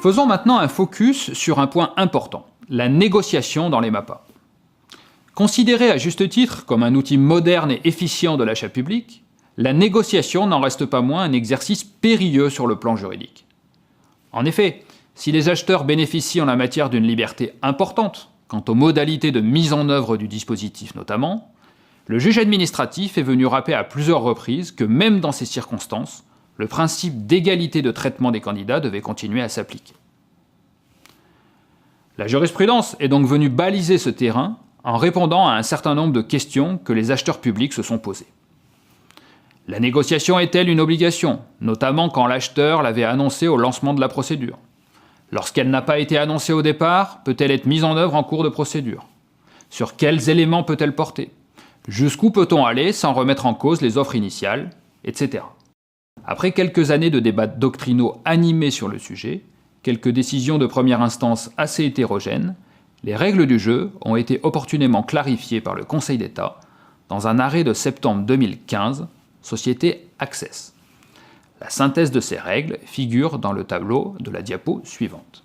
Faisons maintenant un focus sur un point important, la négociation dans les MAPA. Considérée à juste titre comme un outil moderne et efficient de l'achat public, la négociation n'en reste pas moins un exercice périlleux sur le plan juridique. En effet, si les acheteurs bénéficient en la matière d'une liberté importante, quant aux modalités de mise en œuvre du dispositif notamment, le juge administratif est venu rappeler à plusieurs reprises que même dans ces circonstances, le principe d'égalité de traitement des candidats devait continuer à s'appliquer. La jurisprudence est donc venue baliser ce terrain en répondant à un certain nombre de questions que les acheteurs publics se sont posées. La négociation est-elle une obligation, notamment quand l'acheteur l'avait annoncée au lancement de la procédure? Lorsqu'elle n'a pas été annoncée au départ, peut-elle être mise en œuvre en cours de procédure? Sur quels éléments peut-elle porter? Jusqu'où peut-on aller sans remettre en cause les offres initiales, etc. Après quelques années de débats doctrinaux animés sur le sujet, quelques décisions de première instance assez hétérogènes, les règles du jeu ont été opportunément clarifiées par le Conseil d'État dans un arrêt de septembre 2015, Société Access. La synthèse de ces règles figure dans le tableau de la diapo suivante.